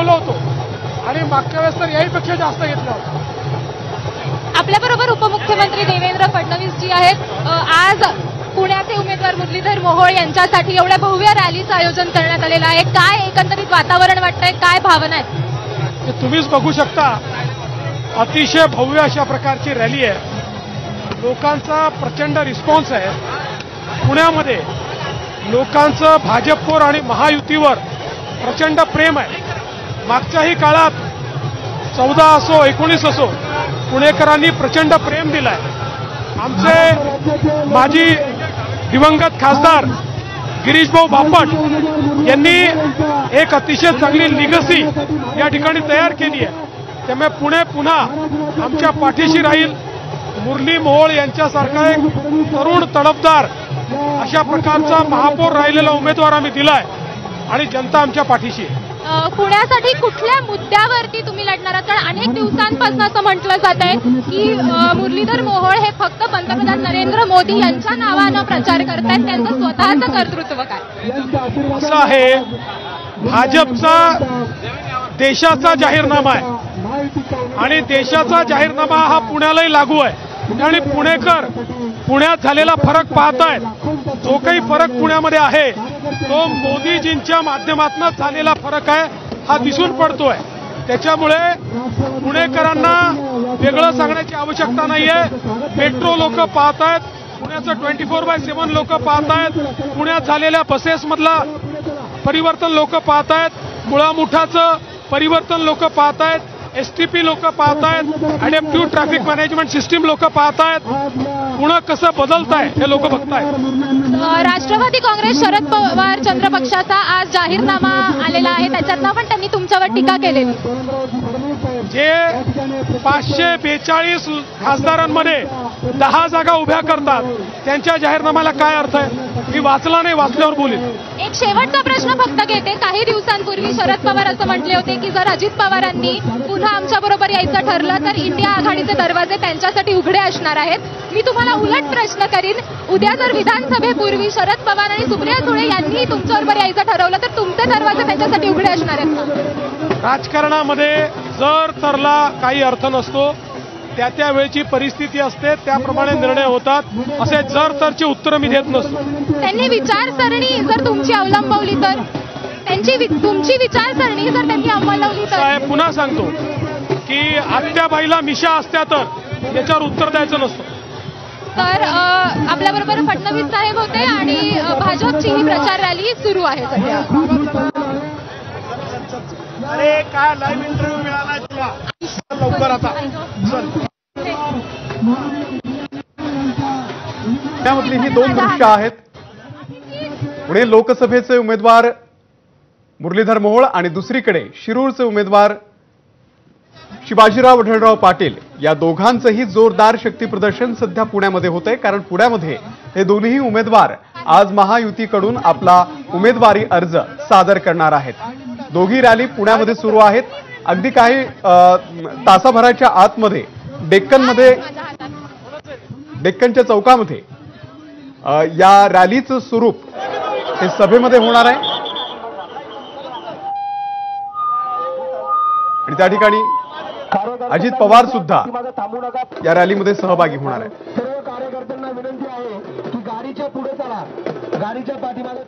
दाखवलं होतं आणि मागच्या वेळेस तर याहीपेक्षा जास्त घेतलं होतं. आपल्याबरोबर उपमुख्यमंत्री देवेंद्र फडणवीस जी आहेत. आज पुण्याचे उमेदवार मुरलीधर मोहोळ यांच्यासाठी एवढ्या भव्य रॅलीचं आयोजन करण्यात आलेलं आहे. काय एकंदरीत वातावरण वाटतंय, काय भावना आहेत? ते तुम्हीच बघू शकता. अतिशय भव्य अशा प्रकारची रॅली आहे. लोकांचा प्रचंड रिस्पॉन्स आहे. पुण्यामध्ये लोकांचं भाजपवर आणि महायुतीवर प्रचंड प्रेम आहे. मागच्याही काळात 14 असो 19 असो पुणेकरांनी प्रचंड प्रेम दिलंय. आमचे माजी दिवंगत खासदार गिरीशभाऊ बापट यांनी एक अतिशय चांगली लिगसी या ठिकाणी तयार केली आहे. त्यामुळे पुणे पुन्हा आमच्या पाठीशी राहील. मुरली मोहोळ यांच्यासारखा एक तरुण तडफदार अशा प्रकारचा महापौर राहिलेला उमेदवार आम्ही दिलाय आणि जनता आमच्या पाठीशी आहे. पुण्यासाठी कुठल्या मुद्द्यावरती तुम्ही लढणार आहात? कारण अनेक दिवसांपासून असं म्हटलं जात आहे की मुरलीधर मोहोळ हे फक्त पंतप्रधान नरेंद्र मोदी यांच्या नावानं प्रचार करतायत, त्यांचं स्वतःचं कर्तृत्व काय? असं आहे, भाजपचा देशाचा जाहीरनामा आहे आणि देशाचा जाहीरनामा हा पुण्यालाही लागू आहे आणि पुणेकर पुण्यात झालेला फरक पाहतायत. जो काही फरक पुण्यामध्ये आहे तो मोदीजींच्या माध्यमातून झालेला फरक आहे, हा दिसून पडतोय. त्याच्यामुळे पुणेकरांना वेगळं सांगण्याची आवश्यकता नाहीये. मेट्रो लोक पाहतायत, पुण्याचं 24/7 लोक पाहतायत, पुण्यात झालेल्या बसेसमधला परिवर्तन लोक पाहतायत, मुळामुठाचं परिवर्तन लोक पाहतायत, एसटीपी लोक पाहतायत, अडॅप्टिव्ह ट्रॅफिक मॅनेजमेंट सिस्टीम लोक पाहतायत. पुणे कसं बदलताय हे लोक बघतायत. राष्ट्रवादी काँग्रेस शरद पवार चंद्र पक्षाचा आज जाहीरनामा आलेला आहे, त्याच्यातनं पण त्यांनी तुमच्यावर टीका केलेली. जे 542 खासदारांमध्ये 10 जागा उभ्या करतात त्यांच्या जाहीरनाम्याला काय अर्थ आहे? मी वाचला नाही, वाचल्यावर बोलेन. एक शेवटचा प्रश्न फक्त घेते. काही दिवसांपूर्वी शरद पवार असं म्हटले होते की जर अजित पवारांनी पुन्हा आमच्या बरोबर यायचं ठरलं तर इंडिया आघाडीचे दरवाजे त्यांच्यासाठी उघडे असणार आहेत. मी तुम्हाला उलट प्रश्न करीन, उद्या जर विधानसभेपूर्वी शरद पवार आणि सुप्रिया सुळे यांनी तुमच्याबरोबर यायचं ठरवलं तर तुमचे दरवाजे त्यांच्यासाठी उघडे असणार आहेत का? राजकारणामध्ये जर तरला काही अर्थ नसतो. त्या वेळची परिस्थिती असते, त्याप्रमाणे निर्णय होतात. असे जर तरची उत्तरं मी देत नसतो. त्यांनी विचारसरणी जर तुमची अवलंबवली तर तुमची विचारसरणी जर त्यांनी अवलंबवली तर? पुन्हा सांगतो की आत्याबाईला मिशा असत्या तर याच्यावर उत्तर द्यायचं नसतं. तर आपल्याबरोबर फडणवीस साहेब होते आणि भाजपची ही प्रचार रॅली सुरू आहे सध्या. अरे काय लाईव्ह इंटरव्ह्यू मिळाला तुला लवकर आता चल. त्यामधली ही दोन दृश्य आहेत. पुणे लोकसभेचे उमेदवार मुरलीधर मोहोळ आणि दुसरीकडे शिरूरचे उमेदवार शिवाजीराव वढळराव पाटील या दोघांचंही जोरदार शक्ती प्रदर्शन सध्या पुण्यामध्ये होतंय. कारण पुण्यामध्ये हे दोन्ही उमेदवार आज महायुतीकडून आपला उमेदवारी अर्ज सादर करणार आहेत. दोघी रॅली पुण्यामध्ये सुरू आहेत. अगदी काही तासाभराच्या आतमध्ये डेक्कनच्या चौकामध्ये या रॅलीचं स्वरूप हे सभेमध्ये होणार आहे आणि त्या ठिकाणी अजित पवार सुद्धा या रॅलीमध्ये सहभागी होणार आहे. सर्व कार्यकर्त्यांना विनंती आहे की गाडीच्या पुढे चला, गाडीच्या पाठीमागे